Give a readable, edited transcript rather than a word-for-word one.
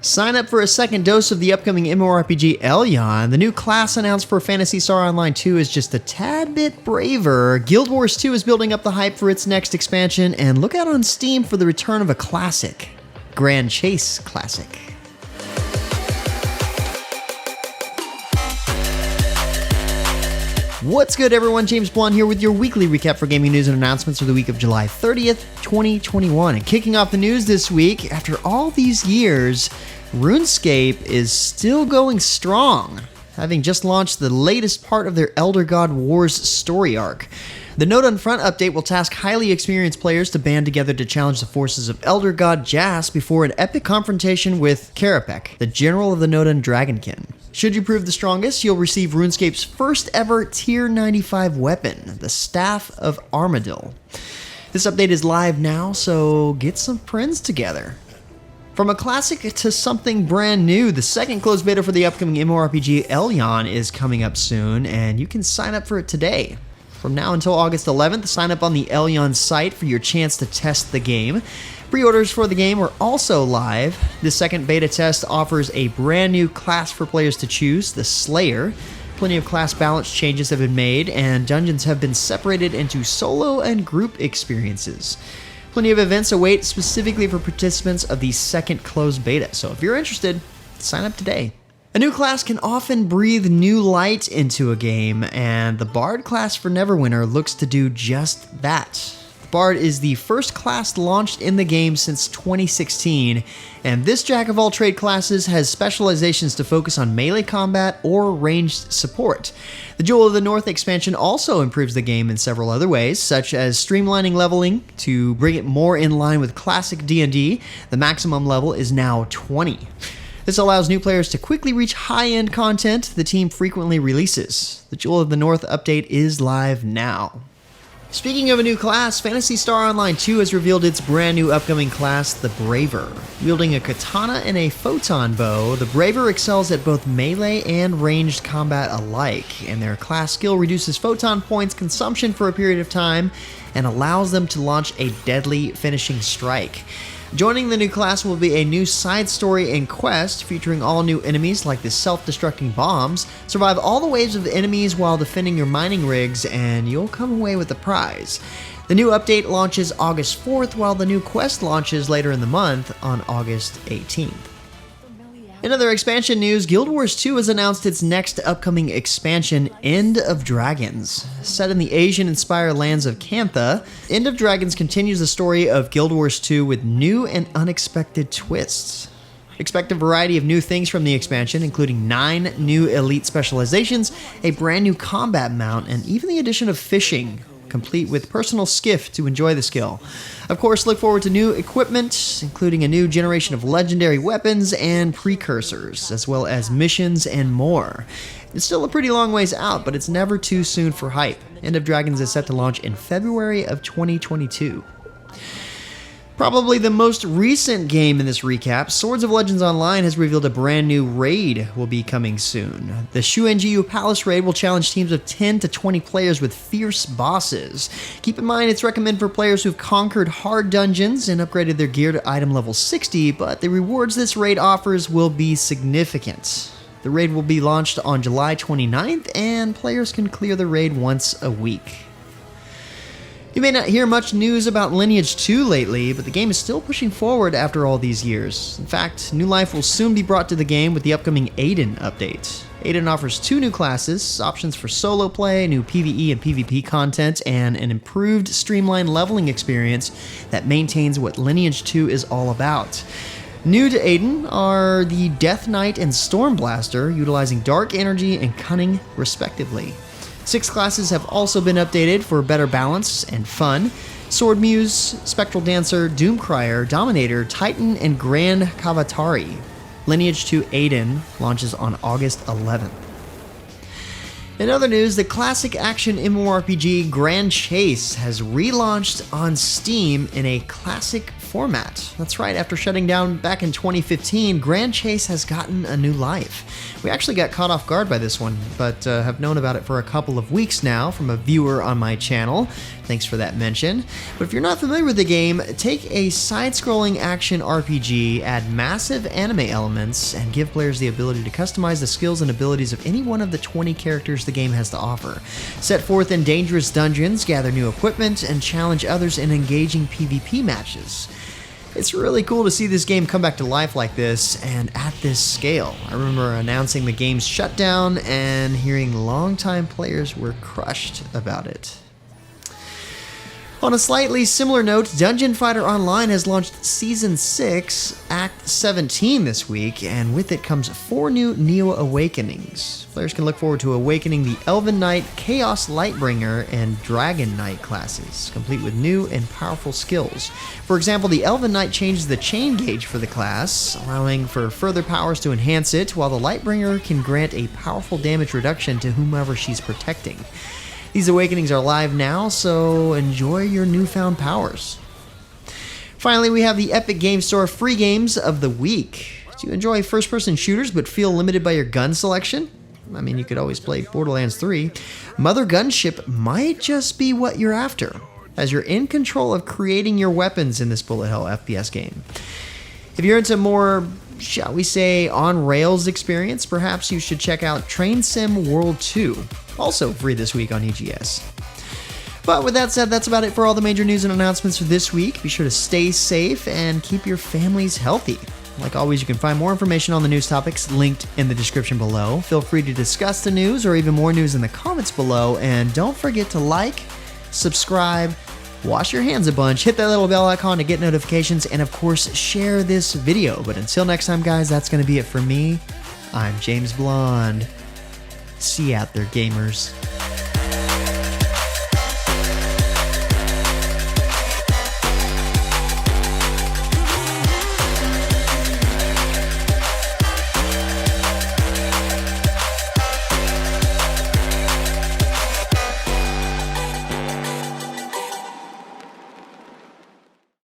Sign up for a second dose of the upcoming MMORPG Elyon. The new class announced for Phantasy Star Online 2 is just a tad bit braver. Guild Wars 2 is building up the hype for its next expansion, and look out on Steam for the return of a classic, GrandChase Classic. What's good, everyone? James Blonde here with your weekly recap for gaming news and announcements for the week of July 30th, 2021. And kicking off the news this week, after all these years, RuneScape is still going strong, having just launched the latest part of their Elder God Wars story arc. The Nodon front update will task highly experienced players to band together to challenge the forces of Elder God Jas before an epic confrontation with Karapek, the general of the Nodon Dragonkin. Should you prove the strongest, you'll receive RuneScape's first ever Tier 95 weapon, the Staff of Armadil. This update is live now, so get some friends together. From a classic to something brand new, the second closed beta for the upcoming MMORPG Elyon is coming up soon, and you can sign up for it today. From now until August 11th, sign up on the Elyon site for your chance to test the game. Pre-orders for the game are also live. The second beta test offers a brand new class for players to choose, the Slayer. Plenty of class balance changes have been made, and dungeons have been separated into solo and group experiences. Plenty of events await specifically for participants of the second closed beta, so if you're interested, sign up today. A new class can often breathe new light into a game, and the Bard class for Neverwinter looks to do just that. Bard is the first class launched in the game since 2016, and this jack-of-all-trade classes has specializations to focus on melee combat or ranged support. The Jewel of the North expansion also improves the game in several other ways, such as streamlining leveling to bring it more in line with classic D&D. The maximum level is now 20. This allows new players to quickly reach high-end content the team frequently releases. The Jewel of the North update is live now. Speaking of a new class, Phantasy Star Online 2 has revealed its brand new upcoming class, the Braver. Wielding a katana and a photon bow, the Braver excels at both melee and ranged combat alike, and their class skill reduces photon points consumption for a period of time and allows them to launch a deadly finishing strike. Joining the new class will be a new side story and quest featuring all new enemies like the self-destructing bombs. Survive all the waves of enemies while defending your mining rigs and you'll come away with a prize. The new update launches August 4th while the new quest launches later in the month on August 18th. In other expansion news, Guild Wars 2 has announced its next upcoming expansion, End of Dragons. Set in the Asian-inspired lands of Cantha, End of Dragons continues the story of Guild Wars 2 with new and unexpected twists. Expect a variety of new things from the expansion, including 9 new elite specializations, a brand new combat mount, and even the addition of fishing, complete with personal skiff to enjoy the skill. Of course, look forward to new equipment, including a new generation of legendary weapons and precursors, as well as missions and more. It's still a pretty long ways out, but it's never too soon for hype. End of Dragons is set to launch in February of 2022. Probably the most recent game in this recap, Swords of Legends Online has revealed a brand new raid will be coming soon. The Shuanjiu Palace raid will challenge teams of 10 to 20 players with fierce bosses. Keep in mind it's recommended for players who've conquered hard dungeons and upgraded their gear to item level 60, but the rewards this raid offers will be significant. The raid will be launched on July 29th, and players can clear the raid once a week. You may not hear much news about Lineage 2 lately, but the game is still pushing forward after all these years. In fact, new life will soon be brought to the game with the upcoming Aden update. Aden offers 2 new classes, options for solo play, new PvE and PvP content, and an improved streamlined leveling experience that maintains what Lineage 2 is all about. New to Aden are the Death Knight and Stormblaster, utilizing dark energy and cunning respectively. 6 classes have also been updated for better balance and fun. Sword Muse, Spectral Dancer, Doomcrier, Dominator, Titan, and Grand Kavatari. Lineage 2 Aden launches on August 11th. In other news, the classic action MMORPG GrandChase has relaunched on Steam in a classic format. That's right, after shutting down back in 2015, GrandChase has gotten a new life. We actually got caught off guard by this one, but have known about it for a couple of weeks now from a viewer on my channel. Thanks for that mention. But if you're not familiar with the game, take a side-scrolling action RPG, add massive anime elements, and give players the ability to customize the skills and abilities of any one of the 20 characters the game has to offer. Set forth in dangerous dungeons, gather new equipment, and challenge others in engaging PvP matches. It's really cool to see this game come back to life like this and at this scale. I remember announcing the game's shutdown and hearing longtime players were crushed about it. On a slightly similar note, Dungeon Fighter Online has launched Season 6, Act 17 this week, and with it comes 4 new Neo Awakenings. Players can look forward to awakening the Elven Knight, Chaos Lightbringer, and Dragon Knight classes, complete with new and powerful skills. For example, the Elven Knight changes the chain gauge for the class, allowing for further powers to enhance it, while the Lightbringer can grant a powerful damage reduction to whomever she's protecting. These awakenings are live now, so enjoy your newfound powers. Finally, we have the Epic Game Store free games of the week. Do you enjoy first-person shooters but feel limited by your gun selection? I mean, you could always play Borderlands 3. Mother Gunship might just be what you're after, as you're in control of creating your weapons in this bullet hell FPS game. If you're into more, shall we say, on-rails experience, perhaps you should check out Train Sim World 2, also free this week on EGS. But with that said, that's about it for all the major news and announcements for this week. Be sure to stay safe and keep your families healthy. Like always, you can find more information on the news topics linked in the description below. Feel free to discuss the news or even more news in the comments below. And don't forget to like, subscribe, wash your hands a bunch, hit that little bell icon to get notifications, and of course, share this video. But until next time, guys, that's going to be it for me. I'm James Blonde. See you out there, gamers.